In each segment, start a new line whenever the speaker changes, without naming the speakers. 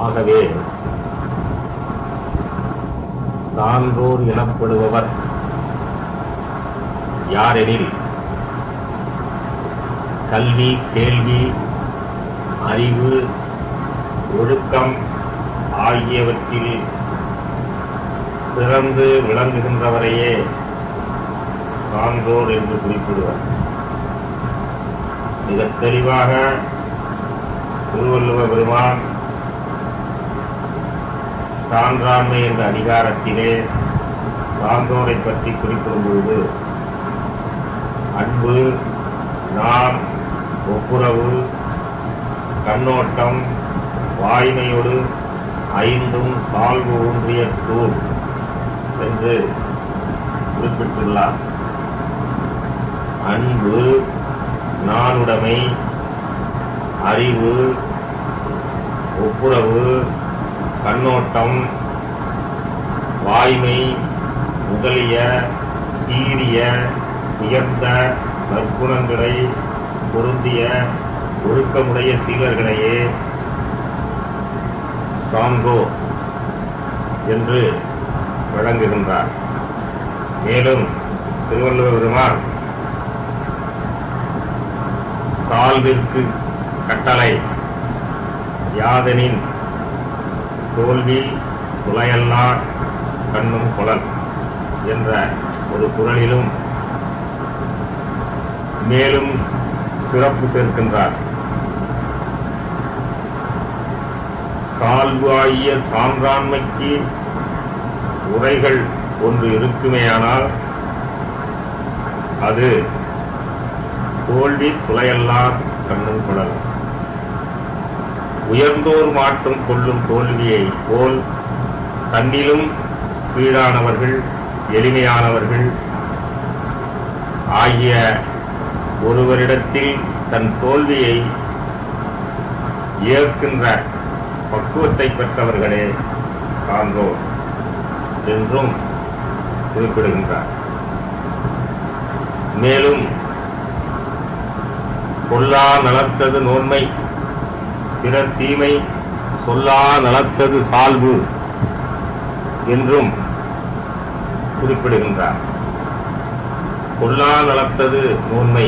ஆகவே சான்றோர் எனப்படுபவர் யாரெனில் கல்வி, கேள்வி, அறிவு, ஒழுக்கம் ஆகியவற்றில் சிறந்து விளங்குகின்றவரையே சான்றோர் என்று குறிப்பிடுவர். மிக தெளிவாக திருவள்ளுவர் பெருமான் சான்றாண்மை என்ற அதிகாரத்திலே சான்றோரை பற்றி குறிப்பிடும்போது அன்பு, நான், ஒப்புரவு, கண்ணோட்டம், வாய்மையோடு ஐந்தும் சால்வு ஊன்றிய தூண் என்று குறிப்பிட்டுள்ளார். அன்பு, நானுடைமை, அறிவு, ஒப்புரவு, கண்ணோட்டம், வாய்மை முதலிய சீரிய உயர்ந்த நற்குணங்களை பொருந்திய ஒழுக்கமுடைய சீலர்களையே சான்றோர் என்று வழங்குகின்றார். மேலும் திருவள்ளுவர் பெருமான் சால்விற்கு கட்டளை யாதெனின் தோல்வி துளையல்லா கண்ணும் கொளல் என்ற ஒரு குறளிலும் மேலும் சிறப்பு சேர்க்கின்றார். சால்பு ஆகிய சான்றாண்மைக்கு உரைகள் ஒன்று இருக்குமேயானால் அது தோல்வி துளையல்லா கண்ணும் கொளல். உயர்ந்தோர் மாற்றம் கொள்ளும் தோல்வியை போல் தன்னிலும் கீழானவர்கள், எளிமையானவர்கள் ஆகிய ஒருவரிடத்தில் தன் தோல்வியை ஏற்கின்ற பக்குவத்தை பெற்றவர்களே சான்றோர் என்றும் குறிப்பிடுகின்றார். மேலும் கொல்லா நலத்தது நோன்மை, பிறர் தீமை சொல்லா நலத்தது சால்பு என்றும் குறிப்பிடுகின்றார். கொல்லா நலத்தது நோன்மை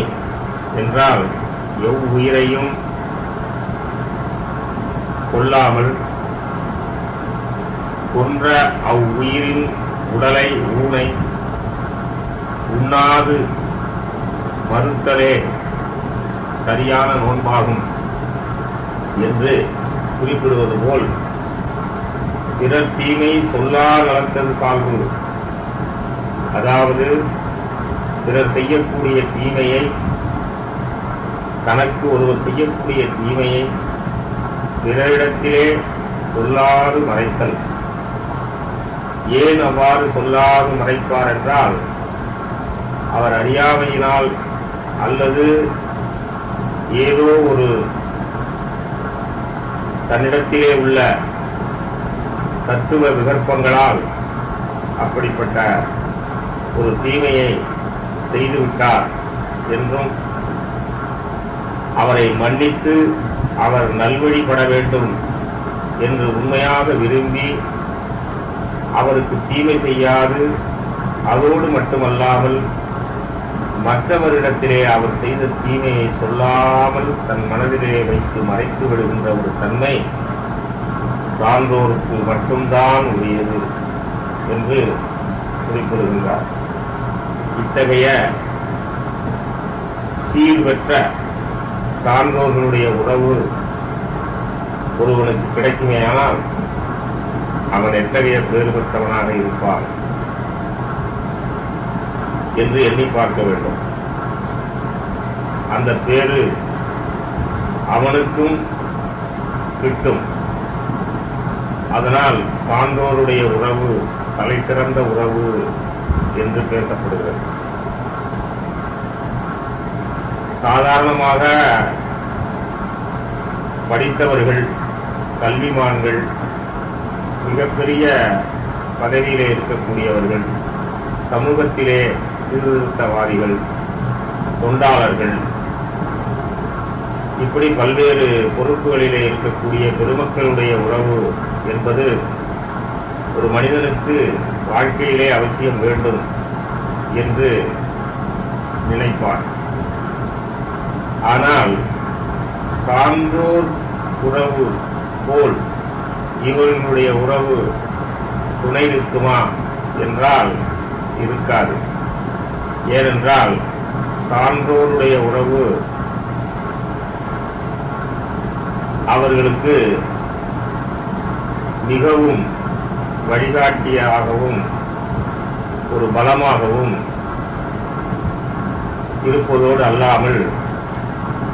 என்றால் எவ்வுயிரையும் கொல்லாமல் கொன்ற அவ்வுயிரின் உடலை ஊனை உண்ணாது மறுத்தலே சரியான நோன்பாகும் என்று குறிப்பிடுவது போல் பிறர் தீமை சொல்லா நலத்தது சால்பு, அதாவது பிறர் செய்யக்கூடிய தீமையை, தனக்கு ஒருவர் செய்யக்கூடிய தீமையை பிறரிடத்திலே சொல்லாது மறைத்தல். ஏன் அவ்வாறு சொல்லாது மறைப்பார் என்றால், அவர் அறியாமையினால் அல்லது ஏதோ ஒரு தன்னிடத்திலே உள்ள தத்துவ விகற்பங்களால் அப்படிப்பட்ட ஒரு தீமையை செய்துவிட்டார் என்றும், அவரை மன்னித்து அவர் நல்வழிபட வேண்டும் என்று உண்மையாக விரும்பி அவருக்கு தீமை செய்யாது, அதோடு மட்டுமல்லாமல் மற்றவரிடத்திலே அவர் செய்த தீமையை சொல்லாமல் தன் மனதிலே வைத்து மறைத்து விடுகின்ற ஒரு தன்மை சான்றோருக்கு மட்டும்தான் உரியது என்று குறிப்பிடுகின்றார். இத்தகைய சீர்பெற்ற சான்றோர்களுடைய உறவு ஒருவனுக்கு கிடைக்குமேயானால் அவன் எத்தகைய பேறு பெற்றவனாக இருப்பான் என்று எண்ணி பார்க்க வேண்டும். அந்த பேரு அவனுக்கும் கிட்டும். அதனால் சான்றோருடைய உறவு தலை சிறந்த உறவு என்று பேசப்படுகிறது. சாதாரணமாக படித்தவர்கள், கல்விமான்கள், மிகப்பெரிய பதவியிலே இருக்கக்கூடியவர்கள், சமூகத்திலே சீர்திருத்தவாதிகள், தொண்டாளர்கள் இப்படி பல்வேறு பொறுப்புகளிலே இருக்கக்கூடிய பெருமக்களுடைய உறவு என்பது ஒரு மனிதனுக்கு வாழ்க்கையிலே அவசியம் வேண்டும் என்று நினைப்பார். ஆனால் சான்றோர் உறவு போல் இவர்களுடைய உறவு துணை நிற்குமா என்றால் இருக்காது. ஏனென்றால் சான்றோருடைய உறவு அவர்களுக்கு மிகவும் வழிகாட்டியாகவும் ஒரு பலமாகவும் இருப்பதோடு அல்லாமல்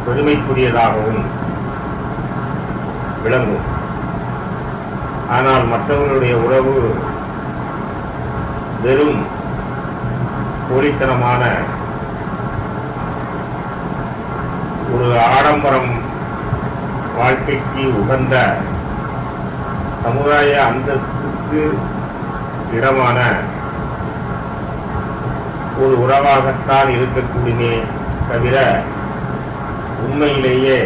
பெருமைக்குரியதாகவும் விளங்கும். ஆனால் மற்றவர்களுடைய உறவு வெறும் போலித்தனமான ஒரு ஆடம்பரம் வாழ்க்கைக்கு உகந்த சமுதாய அந்தஸ்துக்கு இடமான ஒரு உறவாகத்தான் இருக்கக்கூடியமே தவிர உண்மையிலேயே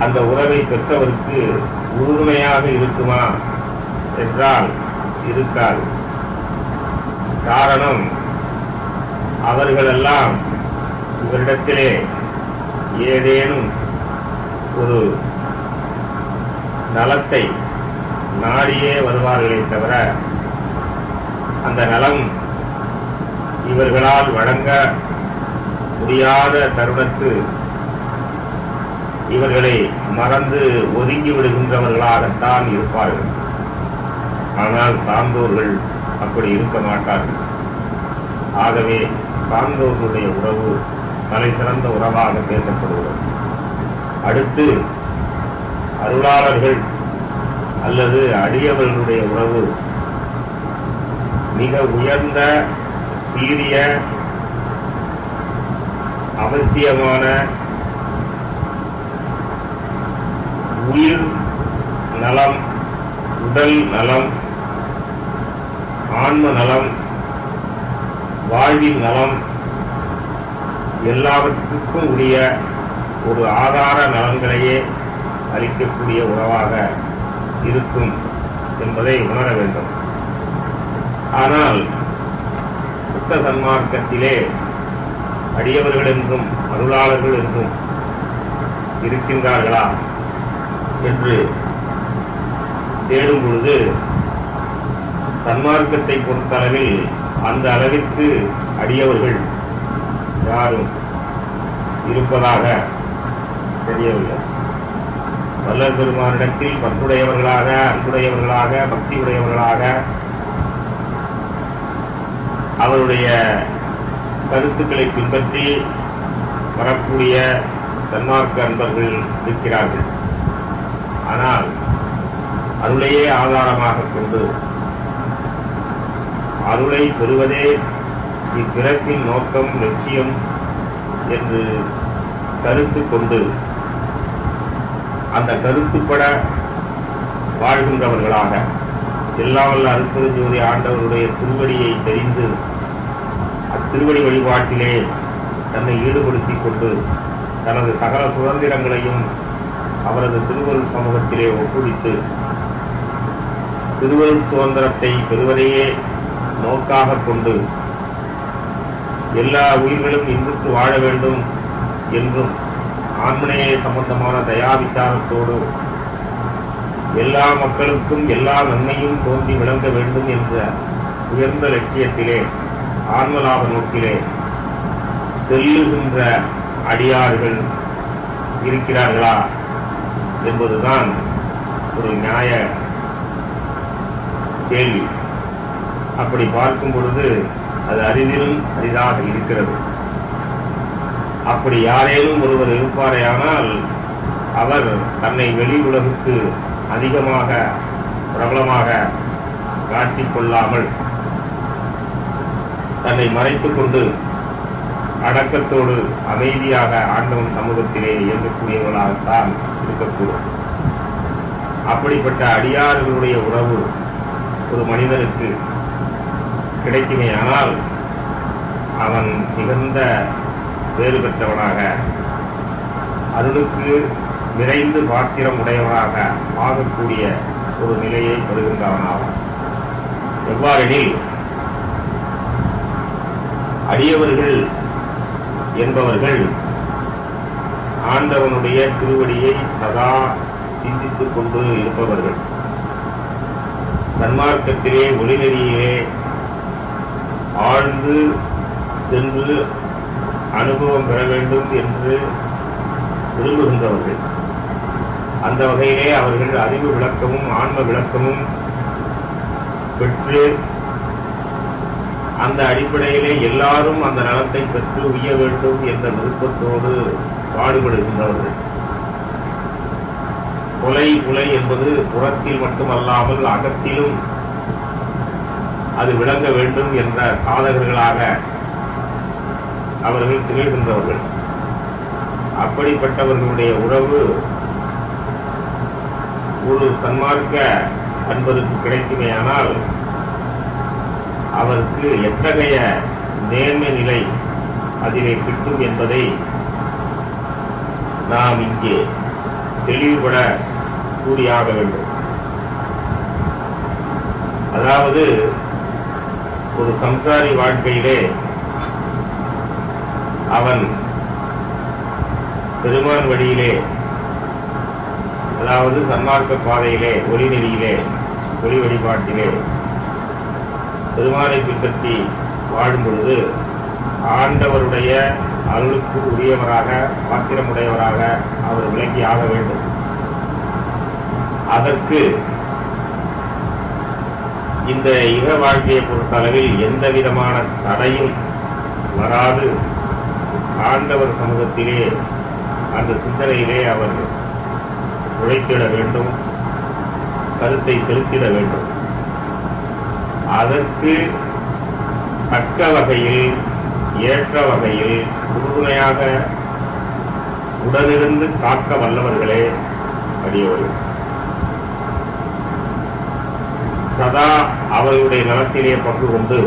அந்த உறவை பெற்றவருக்கு உறுதுணையாக இருக்குமா என்றால் இருக்காது. காரணம், அவர்களெல்லாம் இவரிடத்திலே ஏதேனும் ஒரு நலத்தை நாடியே வருவார்களே தவிர அந்த நலம் இவர்களால் வழங்க முடியாத தருணத்து இவர்களை மறந்து ஒதுங்கி விடுகின்றவர்களாகத்தான் இருப்பார்கள். ஆனால் சான்றோர்கள் அப்படி இருக்க மாட்டார்கள். ஆகவே சான்றோர்களுடைய உறவு தலை சிறந்த உறவாக பேசப்படுகிறது. அடுத்து அருளாளர்கள் அல்லது அடியவர்களுடைய உறவு மிக உயர்ந்த சீரிய அவசியமான உயிர் நலம், உடல் நலம், ஆன்ம நலம், வாழ்வின் நலம் எல்லாவற்றுக்கும் உரிய ஒரு ஆதார நலன்களையே அளிக்கக்கூடிய உறவாக இருக்கும் என்பதை உணர வேண்டும். ஆனால் சுத்த சன்மார்க்கத்திலே அடியவர்கள் என்றும் அருளாளர்கள் என்றும் இருக்கின்றார்களா என்று தேடும் பொழுது சன்மார்க்கத்தை பொறுத்தளவில் அந்த அளவிற்கு அடியவர்கள் யாரும் இருப்பதாக தெரியவில்லை. வல்லல் பெருமானிடத்தில் பற்றுடையவர்களாக, அன்புடையவர்களாக, பக்தி உடையவர்களாக அவருடைய கருத்துக்களை பின்பற்றி வரக்கூடிய சன்மார்க்க அன்பர்கள் இருக்கிறார்கள். ஆனால் அருளையே ஆதாரமாக கொண்டு அருளை பெறுவதே இப்பிறப்பின் நோக்கம், லட்சியம் என்று கருத்து கொண்டு அந்த கருத்துப்பட வாழ்கின்றவர்களாக எல்லாம் வல்ல அருட்பெருஞ்சோதி ஆண்டவருடைய திருவடியை தெரிந்து அத்திருவடி வழிபாட்டிலே தன்னை ஈடுபடுத்திக் கொண்டு தனது சகல சுதந்திரங்களையும் அவரது திருவருள் சமூகத்திலே ஒப்புவித்து திருவருள் சுதந்திரத்தை பெறுவதையே நோக்காக கொண்டு எல்லா உயிர்களும் இன்புற்று வாழ வேண்டும் என்றும் ஆன்மநேய சம்பந்தமான தயாவிச்சாரத்தோடு எல்லா மக்களுக்கும் எல்லா நன்மையும் தோன்றி விளங்க வேண்டும் என்ற உயர்ந்த லட்சியத்திலே ஆன்மலாப நோக்கிலே செல்லுகின்ற அடியார்கள் இருக்கிறார்களா என்பதுதான் ஒரு நியாய கேள்வி. அப்படி பார்க்கும் பொழுது அது அரிதிலும் அரிதாக இருக்கிறது. அப்படி யாரேனும் ஒருவர் இருப்பாரேயானால் அவர் தன்னை வெளி உலகுக்கு அதிகமாக பிரபலமாக காட்டிக் கொள்ளாமல் தன்னை மறைத்துக் கொண்டு அடக்கத்தோடு அமைதியாக ஆண்டவன் சமூகத்திலே இயங்கக்கூடியவர்களாகத்தான் இருக்கக்கூடும். அப்படிப்பட்ட அடியார்களுடைய உறவு ஒரு மனிதனுக்கு கிடைக்குமே ஆனால் அவன் மிகுந்த வேறு பெற்றவனாக, அருளுக்கு விரைந்து பாத்திரம் உடையவனாக ஆகக்கூடிய ஒரு நிலையை பெறுகின்றவனாகும். எவ்வாறெனில், அடியவர்கள் என்பவர்கள் ஆண்டவனுடைய திருவடியை சதா சிந்தித்துக் கொண்டு இருப்பவர்கள். சன்மார்க்கத்திலே ஒளிநெறியிலே ஆழ்ந்து சென்று அனுபவம் பெற வேண்டும் என்று விரும்புகின்றவர்கள். அந்த வகையிலே அவர்கள் அறிவு விளக்கமும் ஆன்ம விளக்கமும் பெற்று அந்த அடிப்படையிலே எல்லாரும் அந்த நலத்தை பெற்று உய்ய வேண்டும் என்ற விருப்பத்தோடு பாடுபடுகின்றவர்கள். கொலை என்பது புறத்தில் மட்டுமல்லாமல் அகத்திலும் அது விளங்க வேண்டும் என்ற சாதகர்களாக அவர்கள் திகழ்கின்றவர்கள். அப்படிப்பட்டவர்களுடைய உறவு ஒரு சன்மார்க்க அன்பருக்கு கிடைக்குமேயானால் அவருக்கு எத்தகைய நேர்மை நிலை அதிலே கிட்டும் என்பதை நாம் இங்கே தெளிவுபட கூறியாக வேண்டும். அதாவது, ஒரு சம்சாரி வாழ்க்கையிலே அவன் பெருமான் வழியிலே, அதாவது சன்மார்க்க பாதையிலே, ஒளி நெறியிலே, ஒளி வழிபாட்டிலே பெருமானை பின்பற்றி வாழும் பொழுது ஆண்டவருடைய அருளுக்கு உரியவராக, பாத்திரமுடையவராக அவர் விளங்கி ஆக வேண்டும். அதற்கு இந்த இக வாழ்க்கையை பொறுத்தளவில் எந்த விதமான தடையும் வராது ஆண்டவர் சமூகத்திலே அந்த சிந்தனையிலே அவர் உழைத்திட வேண்டும், கருத்தை செலுத்திட வேண்டும். அதற்கு தக்க வகையில், ஏற்ற வகையில் உறுதுணையாக உடனிருந்து காக்க வல்லவர்களே அடியவர்கள். சதா அவர்களுடைய நலத்திலே பங்கு கொண்டு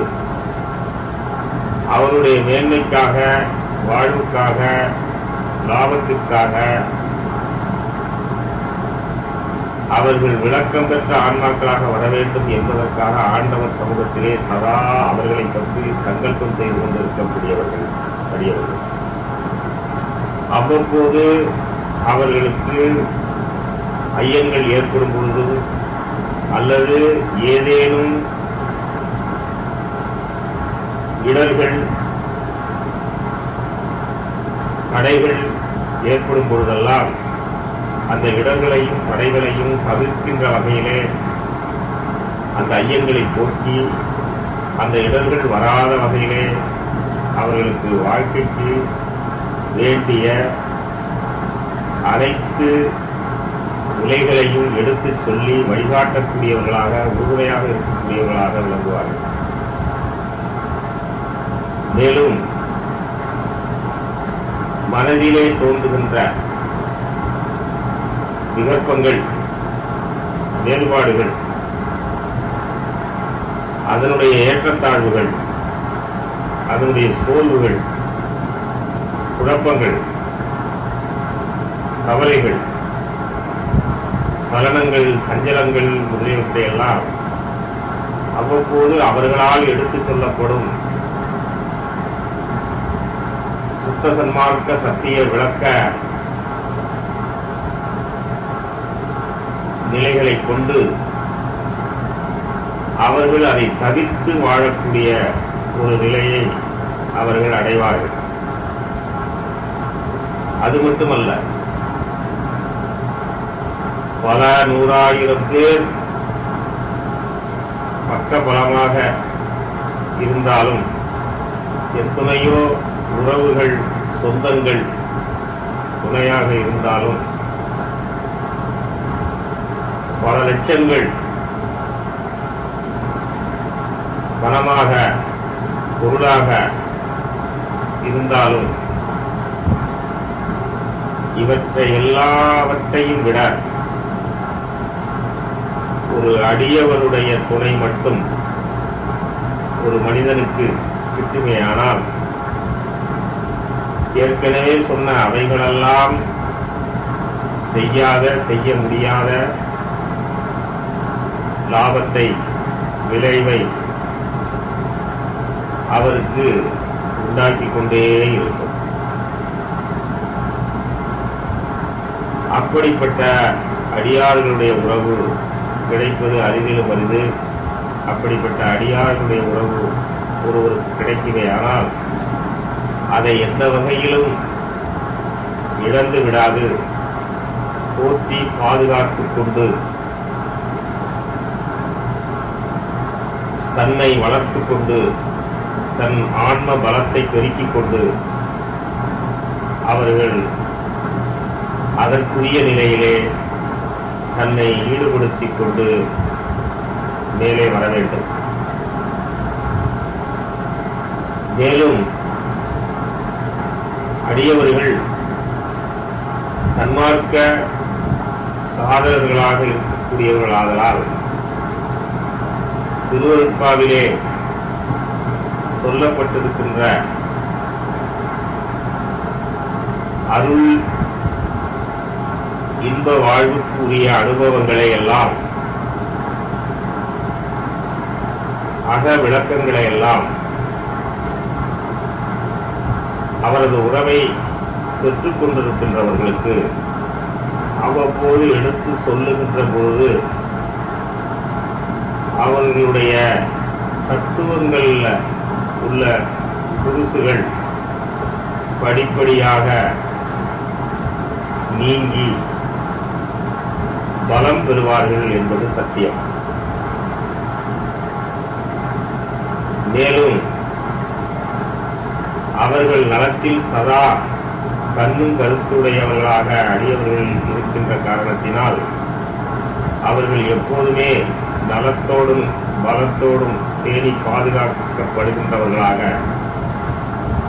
அவருடைய மேன்மைக்காக, வாழ்வுக்காக, லாபத்திற்காக அவர்கள் விளக்கம் பெற்ற ஆன்மாக்களாக வர வேண்டும் என்பதற்காக ஆண்டவர் சமூகத்திலே சதா அவர்களை பற்றி சங்கல்பம் செய்து கொண்டிருக்கக்கூடியவர்கள் அடியவர்கள். அவ்வப்போது அவர்களுக்கு ஐயங்கள் ஏற்படும் பொழுது அல்லது ஏதேனும் இடர்கள், தடைகள் ஏற்படும் பொழுதெல்லாம் அந்த இடர்களையும் தடைகளையும் தவிர்க்கின்ற வகையிலே அந்த ஐயங்களை போக்கி அந்த இடர்கள் வராத வகையிலே அவர்களுக்கு வாழ்க்கைக்கு வேண்டிய அனைத்து நிலைகளையும் எடுத்து சொல்லி வழிகாட்டக்கூடியவர்களாக, உறுதுணையாக இருக்கக்கூடியவர்களாக விளங்குவார்கள். மேலும் மனதிலே தோன்றுகின்ற விகற்பங்கள், வேறுபாடுகள், அதனுடைய ஏற்றத்தாழ்வுகள், அதனுடைய சோர்வுகள், குழப்பங்கள், கவலைகள், சலனங்கள், சஞ்சலங்கள் முதலியவற்றையெல்லாம் அவ்வப்போது அவர்களால் எடுத்துச் சொல்லப்படும் சுத்த சன்மார்க்க சத்திய விளக்க நிலைகளை கொண்டு அவர்கள் அதை தவிர்த்து வாழக்கூடிய ஒரு நிலையை அவர்கள் அடைவார்கள். அது மட்டுமல்ல, பல நூறாயிரம் பேர் பக்க பலமாக இருந்தாலும், எத்தனையோ உறவுகள், சொந்தங்கள் துணையாக இருந்தாலும், பல லட்சங்கள் பணமாக, பொருளாக இருந்தாலும், இவற்றை எல்லாவற்றையும் விட ஒரு அடியவருடைய துணை மட்டும் ஒரு மனிதனுக்கு கிட்டுமேயானால் ஏற்கனவே சொன்ன அவைகளெல்லாம் செய்ய முடியாத லாபத்தை, விளைவை அவருக்கு உண்டாக்கி கொண்டே இருக்கும். அப்படிப்பட்ட அடியார்களுடைய உறவு கிடைப்பது அரிதிலும் அரிது. அப்படிப்பட்ட அடியார்களுடைய உறவு ஒருவருக்கு கிடைக்குமேயானால் அதை எந்த வகையிலும் இழந்து விடாது போற்றி பாதுகாத்துக் கொண்டு தன்னை வளர்த்துக் கொண்டு தன் ஆன்ம பலத்தை பெருக்கிக் கொண்டு அவர்கள் அதற்குரிய நிலையிலே தன்னை ஈடுபடுத்திக் கொண்டு மேலே வர வேண்டும். மேலும் அடியவர்கள் சன்மார்க்க சாதகர்களாக இருக்கக்கூடியவர்களாதலால் திருவருட்பாவிலே சொல்லப்பட்டிருக்கின்ற அருள் இன்ப வாழ்வுக்கு உரிய அனுபவங்களை எல்லாம், அக விளக்கங்களை எல்லாம் அவரது உறவை பெற்றுக் கொண்டிருக்கின்றவர்களுக்கு அவ்வப்போது எடுத்து சொல்லுகின்ற பொழுது அவர்களுடைய தத்துவங்களில் உள்ள புதுசுகள் படிப்படியாக நீங்கி பலம் பெறுவார்கள் என்பது சத்தியம். மேலும் அவர்கள் நலத்தில் சதா கண்ணும் கருத்துடையவர்களாக அடியவர்கள் இருக்கின்ற காரணத்தினால் அவர்கள் எப்போதுமே நலத்தோடும் பலத்தோடும் பேணி பாதுகாக்கப்படுகின்றவர்களாக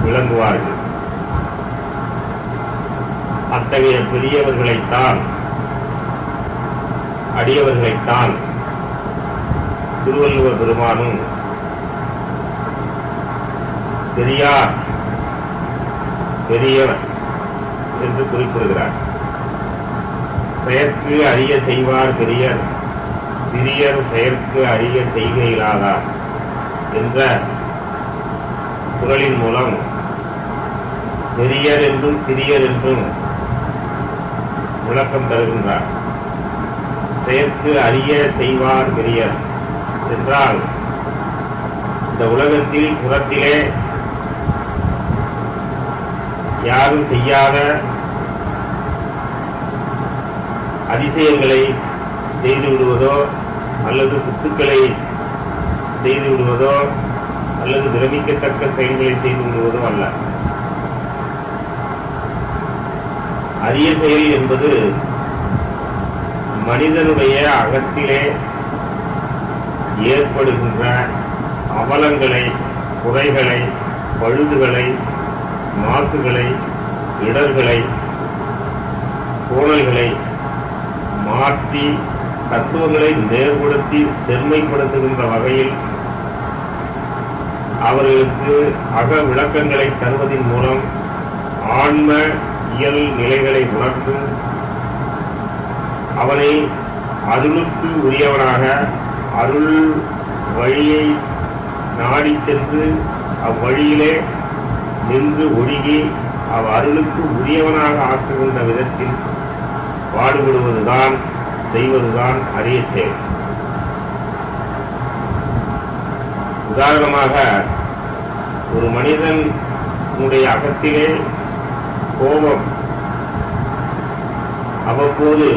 விளங்குவார்கள். அத்தகைய பெரியவர்களைத்தான், அடியவர்களைத்தான் திருவள்ளுவர் பெருமானும் பெரியார் பெரியவர் என்று குறிப்பிடுகிறார். செயற்கு அரிய செய்வார் பெரியர், சிறியர் செயற்கு அரிய செய்கையிலாதார் என்ற குறளின் மூலம் பெரியர் என்றும் சிறியர் என்றும் விளக்கம் தருகின்றார். செயற்கு அரிய செய்வார் பெரியர் என்றால் இந்த உலகத்தில் புறத்திலே யாரும் செய்யாத அதிசயங்களை செய்து விடுவதோ அல்லது சொத்துக்களை செய்து விடுவதோ அல்லது விரமிக்கத்தக்க செயல்களை செய்து விடுவதோ அல்ல. அரிய செயல் என்பது மனிதனுடைய அகத்திலே ஏற்படுகின்ற அவலங்களை, குறைகளை, பழுதுகளை, மாசுகளை, இடர்களை, கோணல்களை மாற்றி தத்துவங்களை நேர்படுத்தி செம்மைப்படுத்துகின்ற வகையில் அவர்களுக்கு அக விளக்கங்களை தருவதன் மூலம் ஆன்ம இயல் நிலைகளை உணர்ந்து அவனை அருளுக்கு உரியவனாக, அருள் வழியை நாடி சென்று அவ்வழியிலே நின்று ஒழுகி அருளுக்கு உரியவனாக ஆக்குகின்ற விதத்தில் பாடுபடுவதுதான், செய்வதுதான் அரிய செயல். உதாரணமாக ஒரு மனிதனுடைய அகத்திலே கோபம் அவ்வப்போது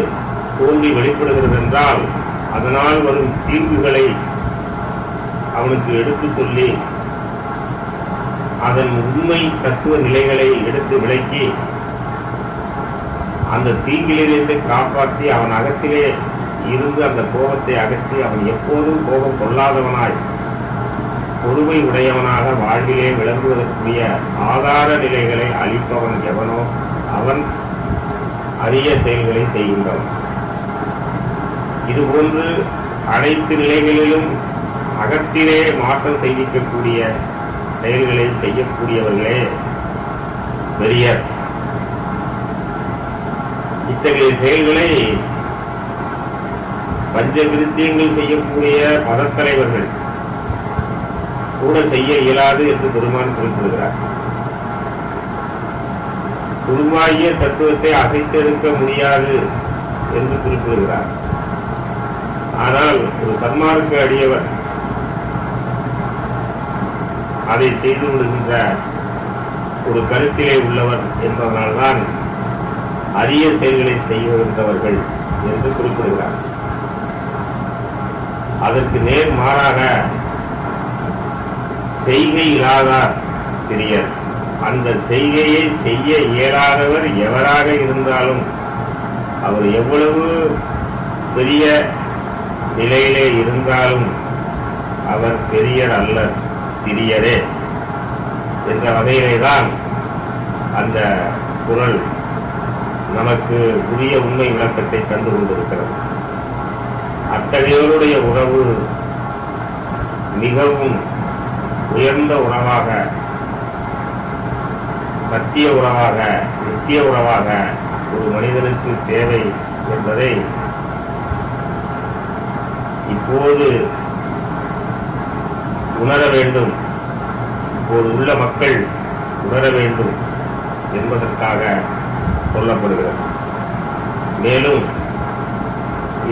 தோன்றி வெளிப்படுகிறது என்றால் அதனால் வரும் தீங்குகளை அவனுக்கு எடுத்து சொல்லி அதன் உண்மை தத்துவ நிலைகளை எடுத்து விளக்கி அந்த தீங்கிலிருந்து காப்பாற்றி அவன் அகத்திலே இருந்து அந்த கோபத்தை அகற்றி அவன் எப்போதும் கோபம் கொள்ளாதவனாய் பொறுமை உடையவனாக வாழ்விலே விளங்குவதற்குரிய ஆதார நிலைகளை அளிப்பவன் எவனோ அவன் அரிய செயல்களை செய்கின்றவன். இதுபோன்று அனைத்து நிலைகளிலும் அகத்திலே மாற்றம் செய்விக்கக்கூடிய செயல்களை செய்யக்கூடியவர்களே வெறியர். இத்தகைய செயல்களை பஞ்ச விருத்தியங்கள் செய்யக்கூடிய மதத்தலைவர்கள் கூட செய்ய இயலாது என்று பெருமான் குறிப்பிடுகிறார். குருவாகிய தத்துவத்தை அசைத்தெடுக்க முடியாது என்று குறிப்பிடுகிறார். ஆனால் ஒரு சன்மார்க்க அடியவர் அதை செய்து விடுகின்ற ஒரு கருத்திலே உள்ளவர் என்பதனால்தான் அரிய செயல்களை செய்கின்றவர்கள் என்று குறிப்பிடுகிறார். அதற்கு நேர் மாறாக செய்கை இல்லாதார் சிறியர். அந்த செய்கையை செய்ய இயலாதவர் எவராக இருந்தாலும் அவர் எவ்வளவு பெரிய நிலையிலே இருந்தாலும் அவர் பெரியர் அல்ல, சிறியரே என்ற வகையிலே தான் அந்த குறள் நமக்கு உரிய உண்மை விளக்கத்தை கண்டு கொண்டிருக்கிறது. அத்தகையோருடைய உறவு மிகவும் உயர்ந்த உறவாக, சத்திய உறவாக, நித்திய உறவாக ஒரு மனிதனுக்கு தேவை என்பதை இப்போது உணர வேண்டும், இப்போது உள்ள மக்கள் உணர வேண்டும் என்பதற்காக சொல்லப்படுகிறது. மேலும்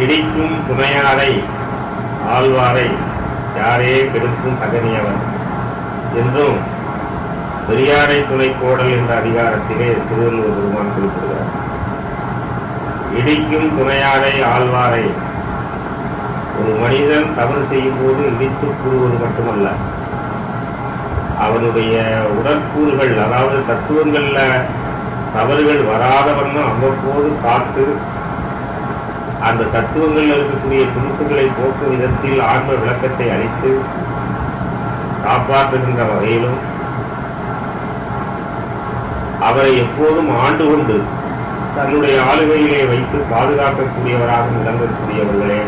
இடிக்கும் துணையாரை ஆழ்வாரை யாரே கெடுக்கும் தகனியவர் என்றும் பெரியாரை துணை கோடல் என்ற அதிகாரத்திலே திருவள்ளுவர் பெருமான் குறிப்பிடுகிறார். இடிக்கும் துணையாரை ஆழ்வாரை ஒரு மனிதன் தவறு செய்யும் போது இடித்து கூறுவது மட்டுமல்ல, அவனுடைய உடற்கூறுகள், அதாவது தத்துவங்கள்ல தவறுகள் வராத வண்ணம் அவ்வப்போது காத்து அந்த தத்துவங்களில் இருக்கக்கூடிய துணுசுகளை போக்கும் விதத்தில் ஆன்ம விளக்கத்தை அளித்து காப்பாற்றுகின்ற வகையிலும் அவரை எப்போதும் ஆண்டு கொண்டு தன்னுடைய ஆளுகையிலே வைத்து பாதுகாக்கக்கூடியவராக விளங்கக்கூடியவர்களே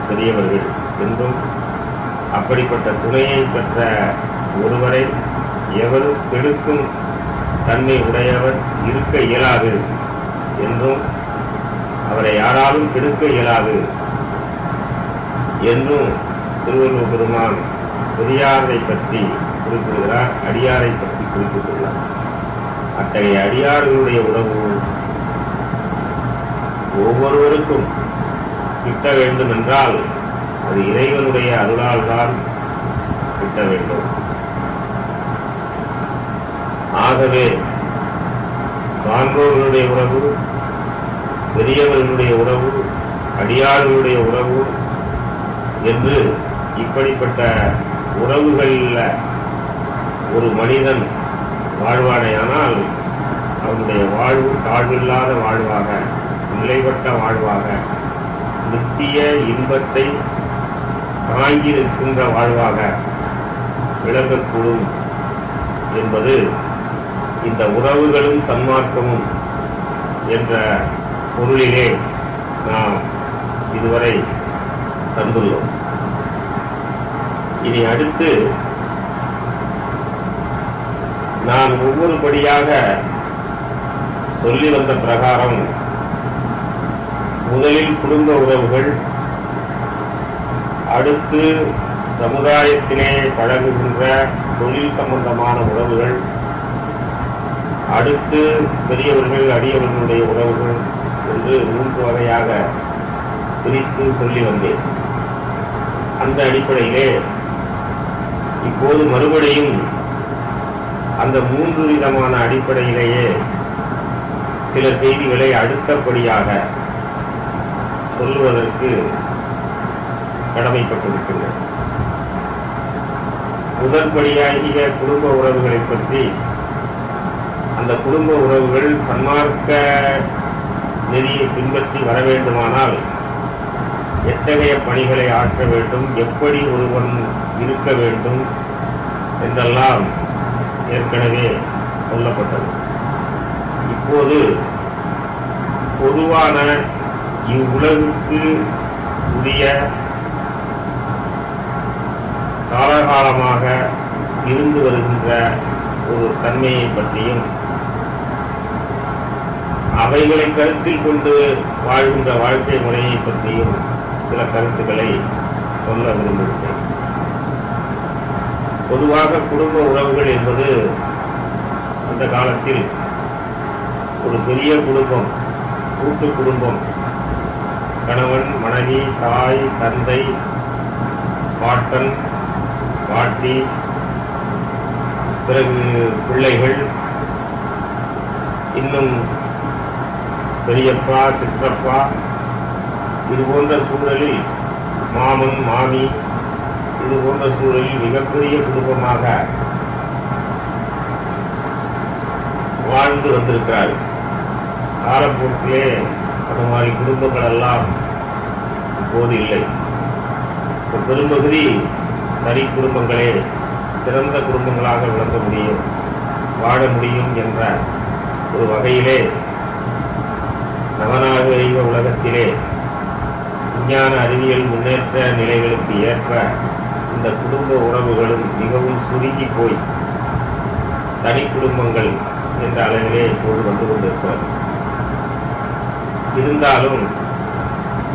பெரியவர்கள் என்றும், அப்படிப்பட்ட துணையை பெற்ற ஒருவரை எவரும் கெடுக்கும் தன்மை உடையவர் இருக்க இயலாது என்றும், அவரை யாராலும் கெடுக்க இயலாது என்றும் திருவள்ளுவர் பெருமான் பெரியாரை பற்றி குறிப்பிடுகிறார், அடியாரை பற்றி குறிப்பிட்டுள்ளார். அத்தகைய அடியார்களுடைய உறவு ஒவ்வொருவருக்கும் கிட்ட வேண்டும் என்றால் அது இறைவனுடைய அருளால் தான் கிட்ட வேண்டும். ஆகவே சான்றோர்களுடைய உறவு, பெரியவர்களுடைய உறவு, அடியார்களுடைய உறவு என்று இப்படிப்பட்ட உறவுகளில் ஒரு மனிதன் வாழ்வானேயானால் அவனுடைய வாழ்வு தாழ்வில்லாத வாழ்வாக, நிலைப்பட்ட வாழ்வாக, நித்திய இன்பத்தை தாங்கி நிற்கின்ற வாழ்வாக விளங்கக்கூடும் என்பது இந்த உறவுகளும் சன்மார்க்கமும் என்ற பொருளிலே நாம் இதுவரை தந்துள்ளோம். இனி அடுத்து நான் ஒவ்வொரு படியாக சொல்லி வந்த பிரகாரம் முதலில் குடும்ப உறவுகள், அடுத்து சமுதாயத்திலே பழகுகின்ற தொழில் சம்பந்தமான உறவுகள், அடுத்து பெரியவர்கள் அடியவர்களுடைய உறவுகள் என்று 3 வகையாக பிரித்து சொல்லி வந்தேன். அந்த அடிப்படையிலே இப்போது மறுபடியும் அந்த 3 விதமான அடிப்படையிலேயே சில செய்திகளை அடுத்தபடியாக சொல்லுவதற்கு கடமைப்பட்டிருக்கின்றன. முதற்படியாகிய குடும்ப உறவுகளை பற்றி, அந்த குடும்ப உறவுகள் சன்மார்க்க நெறியை பின்பற்றி வர வேண்டுமானால் எத்தகைய பணிகளை ஆற்ற வேண்டும், எப்படி ஒருவன் இருக்க வேண்டும் என்றெல்லாம் ஏற்கனவே சொல்லப்பட்டது. இப்போது பொதுவான இவ்வுலகுக்கு உரிய காலகாலமாக இருந்து வருகின்ற ஒரு தன்மையை பற்றியும், அவைகளை கருத்தில் கொண்டு வாழ்கின்ற வாழ்க்கை முறையை பற்றியும் சில கருத்துக்களை சொல்ல விரும்புகிறேன். பொதுவாக குடும்ப உறவுகள் என்பது அந்த காலத்தில் ஒரு பெரிய குடும்பம், கூட்டு குடும்பம், கணவன், மனைவி, தாய், தந்தை, பாட்டன், பாட்டி, பிறகு பிள்ளைகள், இன்னும் பெரியப்பா, சிற்றப்பா, இது போன்ற சூழலில் மாமன், மாமி, இது போன்ற சூழலில் மிகப்பெரிய குடும்பமாக வாழ்ந்து வந்திருக்கிறார். காலப்போக்கிலே அந்த மாதிரி குடும்பங்கள் எல்லாம் இப்போது இல்லை. பெரும்பகுதி தனி குடும்பங்களே சிறந்த குடும்பங்களாக விளங்க முடியும், வாழ முடியும் என்ற ஒரு வகையிலே நவநாகரிக உலகத்திலே விஞ்ஞான அறிவியல் முன்னேற்ற நிலைகளுக்கு ஏற்ப இந்த குடும்ப உறவுகளும் மிகவும் சுருங்கி போய் தனி குடும்பங்கள் என்ற அளவிலே இப்போது வந்து கொண்டிருக்கிறது. இருந்தாலும்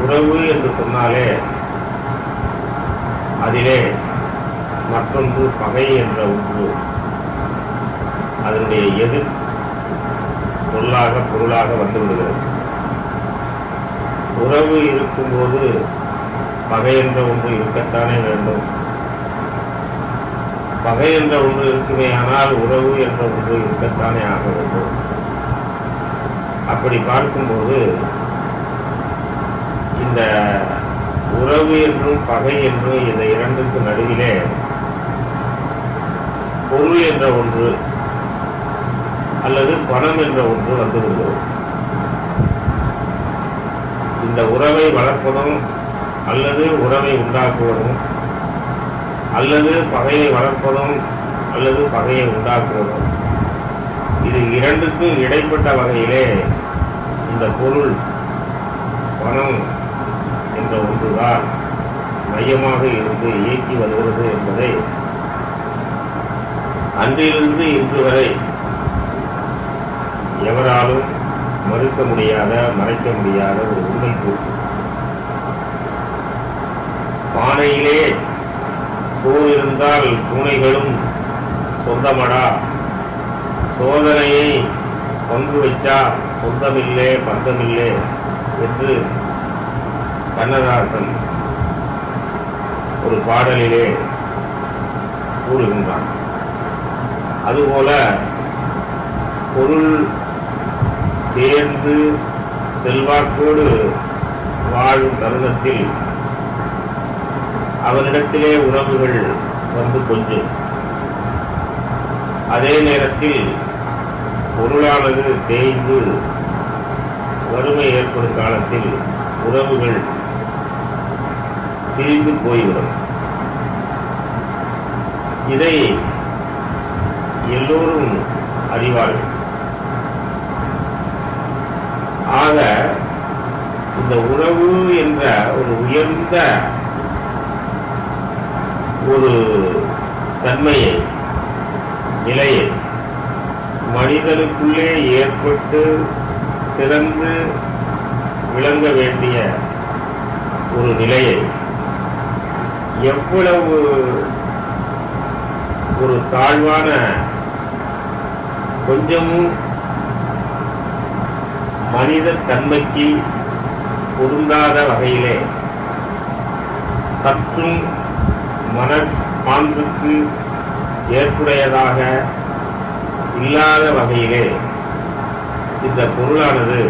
உறவு என்று சொன்னாலே அதிலே மற்றொன்று பகை என்ற ஒன்று அதனுடைய எதிர் சொல்லாக பொருளாக வந்துவிடுகிறது. உறவு இருக்கும்போது பகை என்ற ஒன்று இருக்கத்தானே வேண்டும். பகை என்ற ஒன்று இருக்குமே, ஆனால் உறவு என்ற ஒன்று இருக்கத்தானே ஆக வேண்டும். அப்படி பார்க்கும்போது இந்த உறவு என்றும் பகை என்றும் இந்த இரண்டுக்கு நடுவிலே பொருள் என்ற ஒன்று அல்லது பணம் என்ற ஒன்று வந்து விடுகிறது. இந்த உறவை வளர்ப்பதும் அல்லது உறவை உண்டாக்குவதும் அல்லது பகையை வளர்ப்பதும் அல்லது பகையை உண்டாக்குவதும், இது இரண்டுக்கும் இடைப்பட்ட வகையிலே இந்த பொருள், பணம் என்ற ஒன்றுதான் மையமாக இருந்து இயக்கி வருகிறது என்பதை அன்றிலிருந்து இன்று வரை எவராலும் மறுக்க முடியாத, மறைக்க முடியாத ஒரு உண்மை கூற்று. பானையிலே சோறு இருந்தால் பூனைகளும் சொந்தமடா, சோதனையை பங்கு வச்சா சொந்தமில்லே பந்தமில்லே என்று கண்ணதாசன் ஒரு பாடலிலே கூறுகின்றான். அதுபோல பொருள் சேர்ந்து செல்வாக்கோடு வாழும் தருணத்தில் அவனிடத்திலே உறவுகள் வந்து கொஞ்சம், அதே நேரத்தில் பொருளானது தேய்ந்து வறுமை ஏற்படும் காலத்தில் உறவுகள் பிரிந்து போய்விடும். இதை எல்லோரும் அறிவார்கள். ஆக இந்த உறவு என்ற ஒரு உயர்ந்த ஒரு தன்மையை, நிலையை மனிதனுக்குள்ளே ஏற்பட்டு சிறந்து விளங்க வேண்டிய ஒரு நிலையை எவ்வளவு ஒரு தாழ்வான, கொஞ்சமும் மனித தன்மைக்கு பொருந்தாத வகையிலே, சற்றும் மனசான்றுக்கு ஏற்புடையதாக இல்லாத வகையிலே இந்த பொருளானது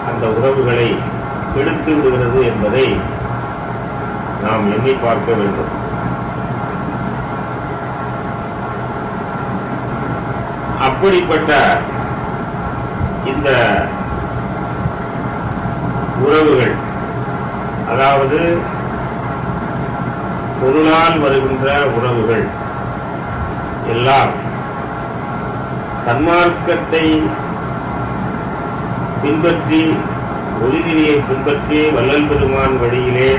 அந்த உறவுகளை கெடுத்து விடுகிறது என்பதை நாம் எண்ணி பார்க்க வேண்டும். அப்படிப்பட்ட இந்த உறவுகள், அதாவது பொருளால் வருகின்ற உறவுகள் எல்லாம் சன்மார்க்கத்தை பின்பற்றி, ஒளிநெறியை பின்பற்றி வள்ளல் பெருமான் வழியிலே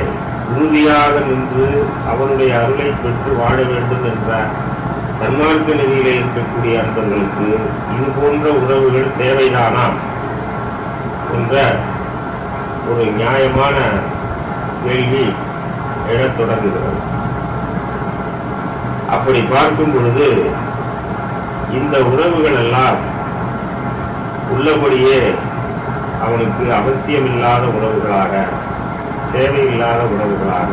உறுதியாக நின்று அவருடைய அருளை பெற்று வாழ வேண்டும் என்ற சன்மார்க்க நெறியிலே இருக்கக்கூடிய அன்பர்களுக்கு இது போன்ற உறவுகள் தேவைதானா? என்ற ஒரு நியாயமான கேள்வி எழத் தொடங்குகிறது. அப்படி பார்க்கும் பொழுது இந்த உறவுகள் எல்லாம் உள்ளபடியே அவனுக்கு அவசியமில்லாத உறவுகளாக, தேவையில்லாத உறவுகளாக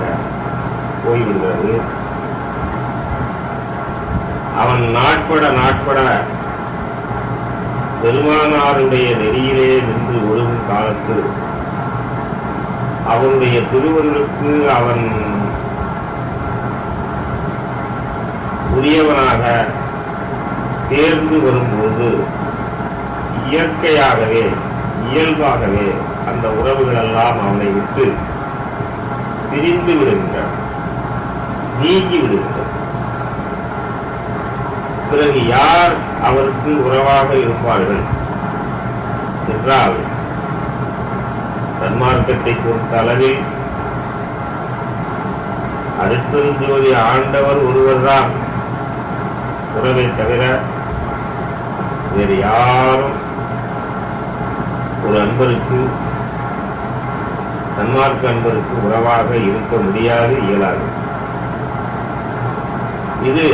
போய்விடுகிறது. அவன் நாட்பட பெருமானாருடைய நெறியிலே நின்று ஒழுகும் காலத்தில் அவனுடைய திருவருளுக்கு அவன் உரியவனாக தேர்ந்து வரும்போது இயற்கையாகவே, இயல்பாகவே அந்த உறவுகள் எல்லாம் அவனை விட்டு பிரிந்து விடுகின்றன, நீங்கி விடுகின்றன. பிறகு யார் அவருக்கு உறவாக இருப்பார்கள் என்றால், சன்மார்க்கத்தை பொறுத்த அளவில் அருட்பெருஞ்சோதி ஆண்டவர் ஒருவர்தான் உறவை தவிர வேறு யாரும் ஒரு அன்பருக்கு, சன்மார்க்க அன்பருக்கு உறவாக இருக்க முடியாது, இயலாது. இது